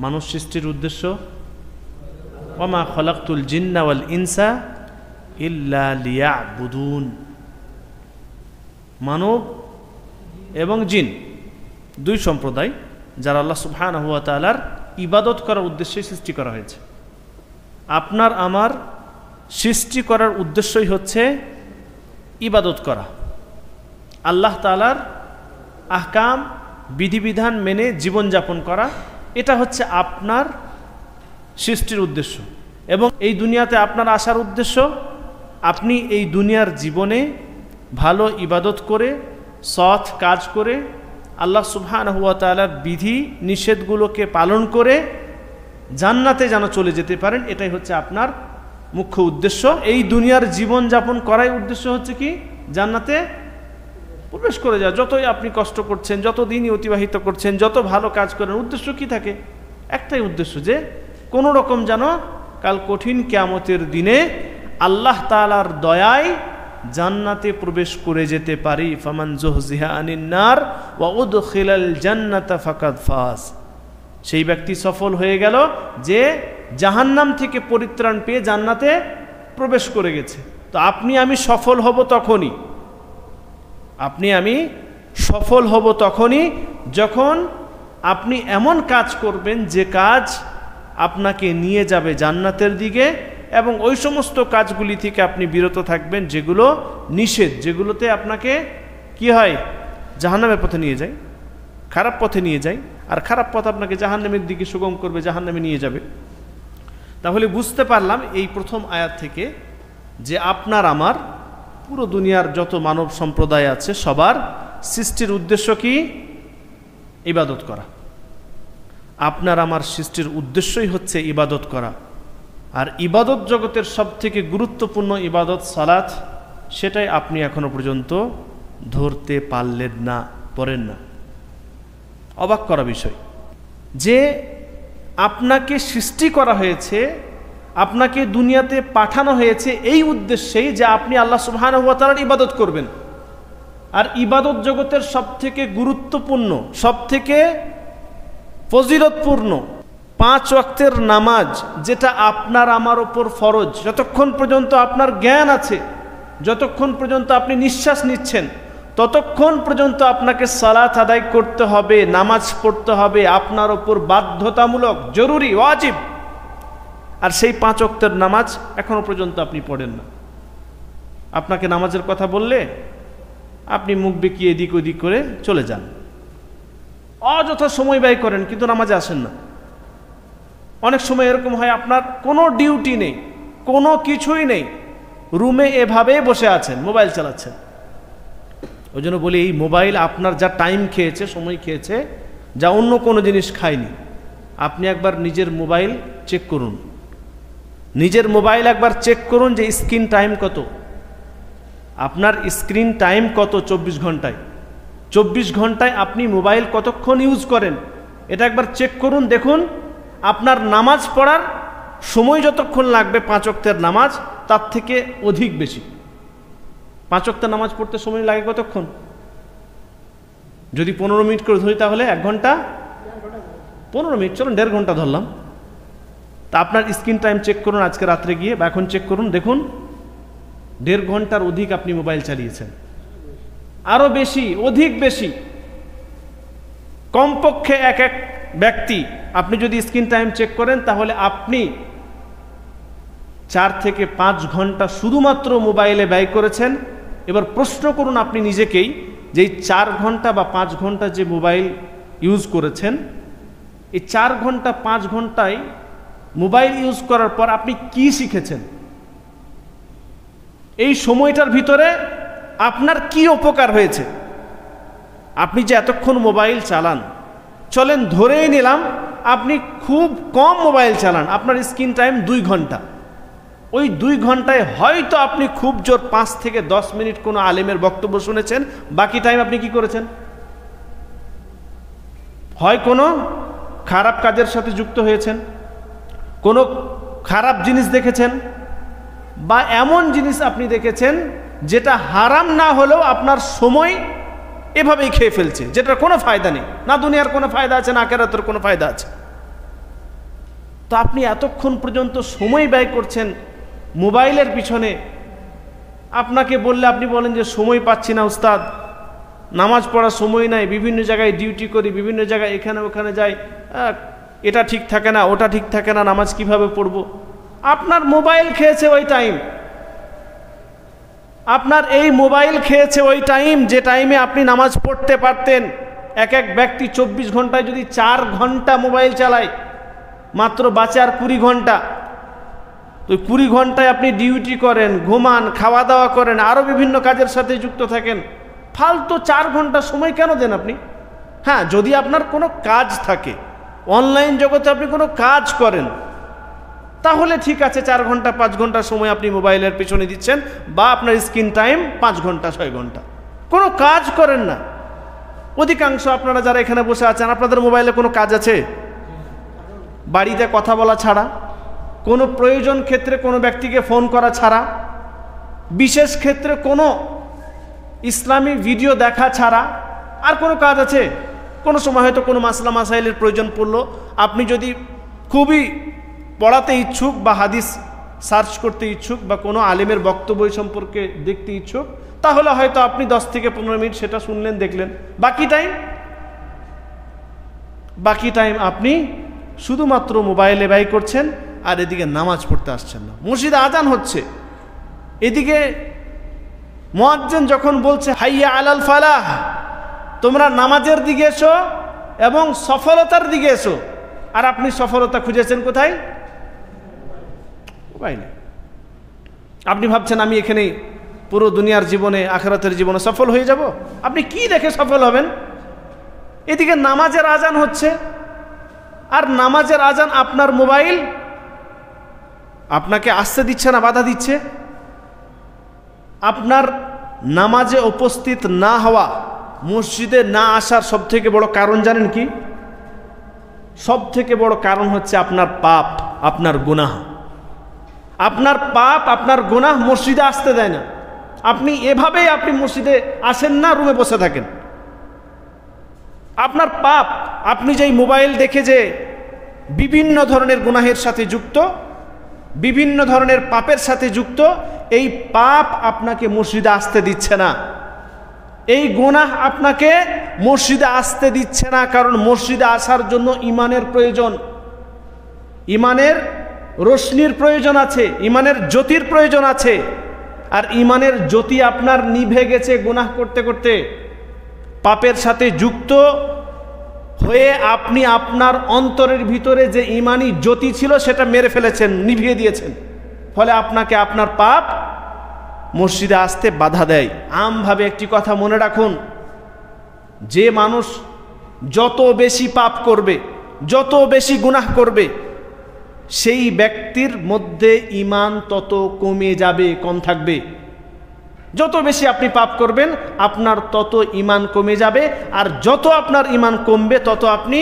মানুষ সৃষ্টির উদ্দেশ্য ওয়ামা খলাকতুল জিন্না ওয়াল ইনসা ইল্লা লিয়াবুদুন। মানব এবং জিন দুই সম্প্রদায় যারা আল্লাহ সুবহানাহু ওয়া তাআলার ইবাদত করার উদ্দেশ্যে সৃষ্টি করা হয়েছে। আপনার আমার সৃষ্টি করার উদ্দেশ্যই হচ্ছে ইবাদত করা, আল্লাহ তাআলার আহকাম বিধিবিধান মেনে জীবনযাপন করা, এটা হচ্ছে আপনার সৃষ্টির উদ্দেশ্য। এবং এই দুনিয়াতে আপনার আসার উদ্দেশ্য আপনি এই দুনিয়ার জীবনে ভালো ইবাদত করে সৎ কাজ করে আল্লাহ সুবহানাহু ওয়া তাআলার বিধি নিষেধগুলোকে পালন করে জান্নাতে যেন চলে যেতে পারেন, এটাই হচ্ছে আপনার মুখ্য উদ্দেশ্য। এই দুনিয়ার জীবন যাপন করাই উদ্দেশ্য হচ্ছে কি জান্নাতে প্রবেশ করে যাওয়া। যতই আপনি কষ্ট করছেন, যত দিনই অতিবাহিত করছেন, যত ভালো কাজ করেন, উদ্দেশ্য কি থাকে? একটাই উদ্দেশ্য, যে কোনো রকম যেন কাল কঠিন কিয়ামতের দিনে আল্লাহ তাআলার দয়ায় জান্নাতে প্রবেশ করে যেতে পারি। ফামান যুহজিহা আনিন নার ওয়া উদখিলাল জান্নাতা ফাকাদ ফাজ। সেই ব্যক্তি সফল হয়ে গেল যে জাহান্নাম থেকে পরিত্রাণ পেয়ে জান্নাতে প্রবেশ করে গেছে। তো আপনি আমি সফল হব তখনই, আপনি আমি সফল হব তখনই যখন আপনি এমন কাজ করবেন যে কাজ আপনাকে নিয়ে যাবে জান্নাতের দিকে, এবং ওই সমস্ত কাজগুলি থেকে আপনি বিরত থাকবেন যেগুলো নিষেধ, যেগুলোতে আপনাকে কি হয় জাহান্নামের পথে নিয়ে যায়, খারাপ পথে নিয়ে যায়। আর খারাপ পথ আপনাকে জাহান্নামের দিকে সুগম করবে, জাহান্নামে নিয়ে যাবে। তাহলে বুঝতে পারলাম এই প্রথম আয়াত থেকে যে আপনার আমার পুরো দুনিয়ার যত মানব সম্প্রদায় আছে সবার সৃষ্টির উদ্দেশ্য কি? ইবাদত করা। আপনার আমার সৃষ্টির উদ্দেশ্যই হচ্ছে ইবাদত করা। আর ইবাদত জগতের সবথেকে গুরুত্বপূর্ণ ইবাদত সালাত, সেটাই আপনি এখনো পর্যন্ত ধরতে পারলেন না, পড়েন না। অবাক করা বিষয় যে আপনাকে সৃষ্টি করা হয়েছে, আপনাকে দুনিয়াতে পাঠানো হয়েছে এই উদ্দেশ্যেই যে আপনি আল্লাহ সুবহানাহু ওয়া তাআলার ইবাদত করবেন। আর ইবাদত জগতের সবথেকে গুরুত্বপূর্ণ, সবথেকে ফজিলতপূর্ণ 5 ওয়াক্তের নামাজ, যেটা আপনার আমার ওপর ফরজ। যতক্ষণ পর্যন্ত আপনার জ্ঞান আছে, যতক্ষণ পর্যন্ত আপনি নিঃশ্বাস নিচ্ছেন, ততক্ষণ পর্যন্ত আপনাকে সালাত আদায় করতে হবে, নামাজ পড়তে হবে, আপনার ওপর বাধ্যতামূলক, জরুরি, ওয়াজিব। আর সেই 5 ওয়াক্তের নামাজ এখনো পর্যন্ত আপনি পড়েন না। আপনাকে নামাজের কথা বললে আপনি মুখ বেঁকিয়ে এদিক ওদিক করে চলে যান, অযথা সময় ব্যয় করেন, কিন্তু নামাজে আসেন না। অনেক সময় এরকম হয় আপনার কোনো ডিউটি নেই, কোনো কিছুই নেই, রুমে এভাবে বসে আছেন, মোবাইল চালাচ্ছেন। ওই জন্য বলি এই মোবাইল আপনার যা টাইম খেয়েছে, সময় খেয়েছে, যা অন্য কোনো জিনিস খায়নি। আপনি একবার নিজের মোবাইল চেক করুন, নিজের মোবাইল একবার চেক করুন যে স্ক্রিন টাইম কত। আপনার স্ক্রিন টাইম কত 24 ঘন্টায়? 24 ঘন্টায় আপনি মোবাইল কতক্ষণ ইউজ করেন এটা একবার চেক করুন। দেখুন আপনার নামাজ পড়ার সময় যতক্ষণ লাগবে 5 ওয়াক্তের নামাজ, তার থেকে অধিক বেশি। 5 ওয়াক্তের নামাজ পড়তে সময় লাগে কতক্ষণ? যদি 15 মিনিট করে ধরি তাহলে 1 ঘন্টা 15 মিনিট, চলুন 1.5 ঘন্টা ধরলাম। তা আপনার স্ক্রিন টাইম চেক করুন আজকে রাত্রে গিয়ে, বা এখন চেক করুন, দেখুন 1.5 ঘন্টার অধিক আপনি মোবাইল চালিয়েছেন। আরো বেশি, অধিক বেশি, কমপক্ষে এক ব্যক্তি আপনি যদি স্ক্রিন টাইম চেক করেন তাহলে আপনি 4 থেকে 5 ঘন্টা শুধুমাত্র মোবাইলে ব্যয় করেছেন। এবার প্রশ্ন করুন আপনি নিজেকেই যে এই 4 ঘন্টা বা 5 ঘন্টা যে মোবাইল ইউজ করেছেন, এই 4 ঘন্টা 5 ঘন্টায় মোবাইল ইউজ করার পর আপনি কি শিখেছেন? এই সময়টার ভিতরে আপনার কি উপকার হয়েছে? আপনি যে এতক্ষণ মোবাইল চালান, চলেন ধরেই নিলাম আপনি খুব কম মোবাইল চালান, আপনার স্ক্রিন টাইম 2 ঘন্টা। ওই 2 ঘন্টায় হয়তো আপনি খুব জোর 5 থেকে 10 মিনিট কোনো আলেমের বক্তব্য শুনেছেন, বাকি টাইম আপনি কি করেছেন? হয় কোনো খারাপ কাজের সাথে যুক্ত হয়েছেন, কোনো খারাপ জিনিস দেখেছেন, বা এমন জিনিস আপনি দেখেছেন যেটা হারাম না হলেও আপনার সময় এভাবেই খেয়ে ফেলছে, যেটার কোনো ফায়দা নেই, না দুনিয়ার কোনো ফায়দা আছে না আখিরাতের কোনো ফায়দা আছে। তো আপনি এতক্ষণ পর্যন্ত সময় ব্যয় করছেন মোবাইলের পিছনে। আপনাকে বললে আপনি বলেন যে সময় পাচ্ছি না উস্তাদ, নামাজ পড়ার সময় নাই, বিভিন্ন জায়গায় ডিউটি করি, বিভিন্ন জায়গায় এখানে ওখানে যাই, এটা ঠিক থাকে না, ওটা ঠিক থাকে না, নামাজ কিভাবে পড়ব। আপনার মোবাইল খেয়েছে ওই টাইম, আপনার এই মোবাইল খেয়েছে ওই টাইম যে টাইমে আপনি নামাজ পড়তে পারতেন। এক এক ব্যক্তি 24 ঘন্টায় যদি 4 ঘন্টা মোবাইল চালায়, মাত্র বাঁচে আর 20 ঘন্টা। তো 20 ঘন্টায় আপনি ডিউটি করেন, ঘুমান, খাওয়া দাওয়া করেন, আরও বিভিন্ন কাজের সাথে যুক্ত থাকেন, ফালতু 4 ঘন্টা সময় কেন দেন আপনি? হ্যাঁ, যদি আপনার কোনো কাজ থাকে, অনলাইন জগতে আপনি কোনো কাজ করেন, তাহলে ঠিক আছে 4 ঘন্টা 5 ঘন্টা সময় আপনি মোবাইলের পেছনে দিচ্ছেন, বা আপনার স্ক্রিন টাইম 5 ঘন্টা 6 ঘন্টা। কোনো কাজ করেন না। অধিকাংশ আপনারা যারা এখানে বসে আছেন, আপনাদের মোবাইলে কোনো কাজ আছে? বাড়িতে কথা বলা ছাড়া, কোনো প্রয়োজন ক্ষেত্রে কোনো ব্যক্তিকে ফোন করা ছাড়া, বিশেষ ক্ষেত্রে কোনো ইসলামী ভিডিও দেখা ছাড়া আর কোনো কাজ আছে? কোনো সময় হয়তো কোনো মাসলা মাসাইলের প্রয়োজন পড়লো, আপনি যদি খুবই পড়াতে ইচ্ছুক বা হাদিস সার্চ করতে ইচ্ছুক বা কোনো আলেমের বক্তব্য সম্পর্কে দেখতে ইচ্ছুক, তাহলে হয়তো আপনি 10 থেকে 15 মিনিট সেটা শুনলেন, দেখলেন। বাকি টাইম আপনি শুধুমাত্র মোবাইলে ব্যয় করছেন, আর এদিকে নামাজ পড়তে আসছেন না। মসজিদে আজান হচ্ছে, এদিকে মুয়াজ্জিন যখন বলছে হাইয়া আলাল ফালাহ, তোমরা নামাজের দিকে এসো এবং সফলতার দিকে এসো, আর আপনি সফলতা খুঁজেছেন কোথায়? মোবাইলে। আপনি ভাবছেন আমি এখানেই পুরো দুনিয়ার জীবনে, আখিরাতের জীবনে সফল হয়ে যাব। আপনি কি দেখে সফল হবেন? এদিকে নামাজের আজান হচ্ছে, আর নামাজের আজান আপনার মোবাইল আপনাকে আসতে দিচ্ছে না, বাধা দিচ্ছে। আপনার নামাজে উপস্থিত না হওয়া, মসজিদে না আসার সবথেকে বড় কারণ জানেন কি? সবথেকে বড় কারণ হচ্ছে আপনার পাপ, আপনার গুনাহ। আপনার পাপ, আপনার গুনাহ মসজিদে আসতে দেয় না। আপনি এভাবেই আপনি মসজিদে আসেন না, রুমে বসে থাকেন। আপনার পাপ, আপনি যেই মোবাইল দেখে যে বিভিন্ন ধরনের গুনাহের সাথে যুক্ত, বিভিন্ন ধরনের পাপের সাথে যুক্ত, এই পাপ আপনাকে মসজিদে আসতে দিচ্ছে না। এই গুনাহ আপনাকে মসজিদে আসতে দিচ্ছে না, কারণ মসজিদে আসার জন্য ইমানের প্রয়োজন, ইমানের রোশনির প্রয়োজন আছে, ইমানের জ্যোতির প্রয়োজন আছে। আর ইমানের জ্যোতি আপনার নিভে গেছে গুনাহ করতে করতে, পাপের সাথে যুক্ত হয়ে আপনি আপনার অন্তরের ভিতরে যে ইমানি জ্যোতি ছিল সেটা মেরে ফেলেছেন, নিভিয়ে দিয়েছেন। ফলে আপনাকে আপনার পাপ মসজিদে আসতে বাধা দেয়। আমভাবে একটি কথা মনে রাখুন, যে মানুষ যত বেশি পাপ করবে, যত বেশি গুনাহ করবে, সেই ব্যক্তির মধ্যে ঈমান তত কমে যাবে, কম থাকবে। যত বেশি আপনি পাপ করবেন, আপনার তত ঈমান কমে যাবে। আর যত আপনার ঈমান কমবে, তত আপনি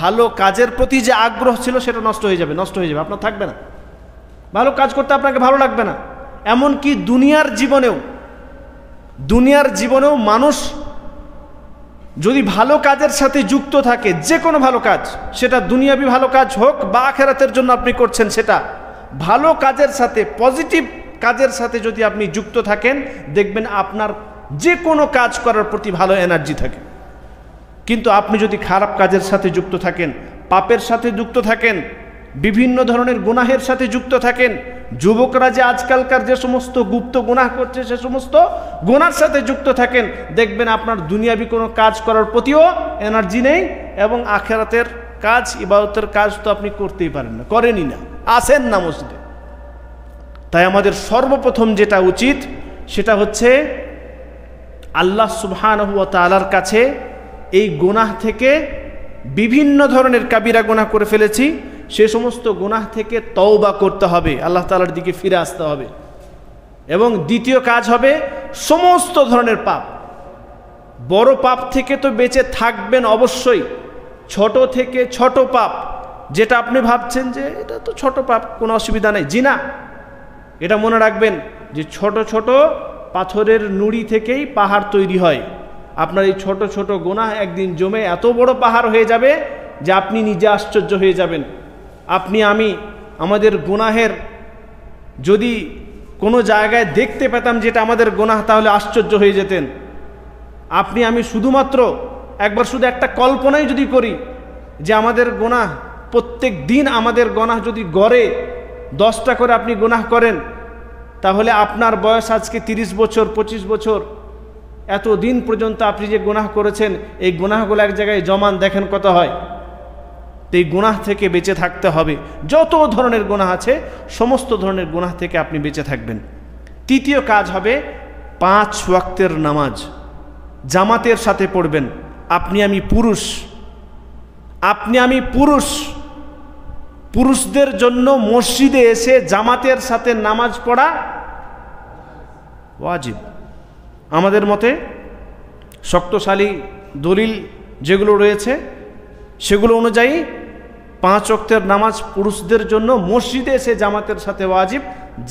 ভালো কাজের প্রতি যে আগ্রহ ছিল সেটা নষ্ট হয়ে যাবে, আপনার থাকবে না। ভালো কাজ করতে আপনাকে ভালো লাগবে না। এমনকি দুনিয়ার জীবনেও মানুষ যদি ভালো কাজের সাথে যুক্ত থাকে, যে কোনো ভালো কাজ, সেটা দুনিয়াবি ভালো কাজ হোক বা আখিরাতের জন্য আপনি করছেন, সেটা ভালো কাজের সাথে, পজিটিভ কাজের সাথে যদি আপনি যুক্ত থাকেন, দেখবেন আপনার যে কোনো কাজ করার প্রতি ভালো এনার্জি থাকে। কিন্তু আপনি যদি খারাপ কাজের সাথে যুক্ত থাকেন, পাপের সাথে যুক্ত থাকেন, বিভিন্ন ধরনের গুনাহের সাথে যুক্ত থাকেন, যুবকরা যে আজকালকার যে সমস্ত গুপ্ত গুনাহ করছে, সে সমস্ত গুনার সাথে যুক্ত থাকেন, দেখবেন আপনার দুনিয়াবি কোনো কাজ করার প্রতিও এনার্জি নেই, এবং আখিরাতের কাজ, ইবাদতের কাজ তো আপনি করতেই পারেন না, করেনই না, আসেন না মসজিদে। তাই আমাদের সর্বপ্রথম যেটা উচিত সেটা হচ্ছে আল্লাহ সুবহানাহু ওয়া তাআলার কাছে এই গুনাহ থেকে, বিভিন্ন ধরনের কাবিরা গুনাহ করে ফেলেছি, সে সমস্ত গুনাহ থেকে তওবা করতে হবে, আল্লাহ তাআলার দিকে ফিরে আসতে হবে। এবং দ্বিতীয় কাজ হবে সমস্ত ধরনের পাপ, বড় পাপ থেকে তো বেঁচে থাকবেন অবশ্যই, ছোট থেকে ছোট পাপ, যেটা আপনি ভাবছেন যে এটা তো ছোট পাপ, কোনো অসুবিধা নেই, জি না, এটা মনে রাখবেন যে ছোট ছোট পাথরের নুড়ি থেকেই পাহাড় তৈরি হয়। আপনার এই ছোট ছোট গুনাহ একদিন জমে এত বড় পাহাড় হয়ে যাবে যে আপনি নিজে আশ্চর্য হয়ে যাবেন। আপনি আমি আমাদের গুনাহের যদি কোনো জায়গায় দেখতে পেতাম যেটা আমাদের গুনাহ, তাহলে আশ্চর্য হয়ে যেতেন। আপনি আমি শুধুমাত্র একবার শুধু একটা কল্পনাই যদি করি যে আমাদের গুনাহ, প্রত্যেক দিন আমাদের গুনাহ যদি গড়ে 10টা করে আপনি গুনাহ করেন, তাহলে আপনার বয়স আজকে 30 বছর 25 বছর, এত দিন পর্যন্ত আপনি যে গুনাহ করেছেন, এই গুনাহগুলো এক জায়গায় জমান, দেখেন কত হয়। তো এই গুনাহ থেকে বেঁচে থাকতে হবে। যত ধরনের গুনাহ আছে সমস্ত ধরনের গুনাহ থেকে আপনি বেঁচে থাকবেন। তৃতীয় কাজ হবে 5 ওয়াক্তের নামাজ জামাতের সাথে পড়বেন। আপনি আমি পুরুষ, পুরুষদের জন্য মসজিদে এসে জামাতের সাথে নামাজ পড়া ওয়াজিব। আমাদের মতে শক্তশালী দলিল যেগুলো রয়েছে সেগুলো অনুযায়ী 5 ওয়াক্তের নামাজ পুরুষদের জন্য মসজিদে এসে জামাতের সাথে ওয়াজিব।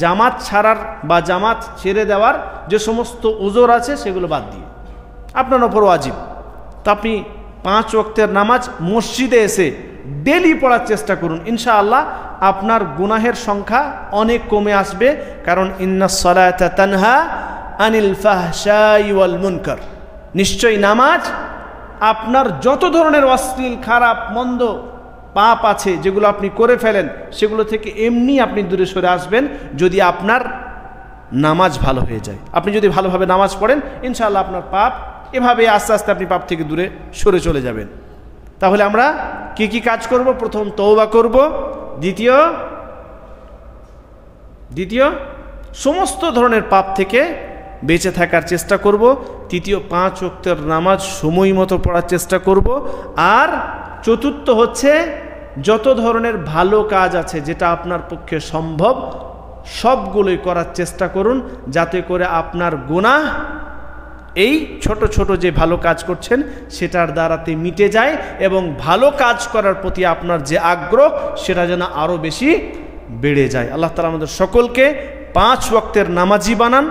জামাত ছাড়ার বা জামাত ছেড়ে দেওয়ার যে সমস্ত ওজর আছে সেগুলো বাদ দিয়ে আপনার ওপর ওয়াজিব। তো আপনি 5 ওয়াক্তের নামাজ মসজিদে এসে ডেলি পড়ার চেষ্টা করুন। ইনশাআল্লাহ আপনার গুনাহের সংখ্যা অনেক কমে আসবে, কারণ ইন্নাস সালাতা তানহা আনিল ফাহশাই ওয়াল মুনকার। নিশ্চয়ই নামাজ আপনার যত ধরনের অশ্লীল খারাপ মন্দ পাপ আছে যেগুলো আপনি করে ফেলেন, সেগুলো থেকে এমনি আপনি দূরে সরে আসবেন যদি আপনার নামাজ ভালো হয়ে যায়। আপনি যদি ভালোভাবে নামাজ পড়েন, ইনশাআল্লাহ আপনার পাপ এভাবে আস্তে আস্তে আপনি পাপ থেকে দূরে সরে চলে যাবেন। তাহলে আমরা কি কি কাজ করব? প্রথম তওবা করব, দ্বিতীয় সমস্ত ধরনের পাপ থেকে বেঁচে থাকার চেষ্টা করব, তৃতীয় 5 ওয়াক্তের নামাজ সময় মতো পড়ার চেষ্টা করব, আর চতুর্থ হচ্ছে যত ধরনের ভালো কাজ আছে যেটা আপনার পক্ষে সম্ভব সবগুলোই করার চেষ্টা করুন, যাতে করে আপনার গুনাহ এই ছোট ছোট যে ভালো কাজ করছেন সেটার দ্বারাতে মিটে যায়, এবং ভালো কাজ করার প্রতি আপনার যে আগ্রহ সেটা যেন আরও বেশি বেড়ে যায়। আল্লাহ তাআলা আমাদের সকলকে 5 ওয়াক্তের নামাজি বানান,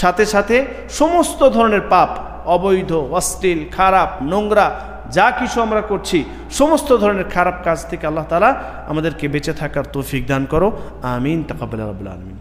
সাথে সাথে সমস্ত ধরনের পাপ, অবৈধ, অশ্লীল, খারাপ, নোংরা যা কিছু আমরা করছি সমস্ত ধরনের খারাপ কাজ থেকে আল্লাহ তাআলা আমাদেরকে বেঁচে থাকার তৌফিক দান করো। আমিন। তাকাব্বাল রাব্বুল আলামিন।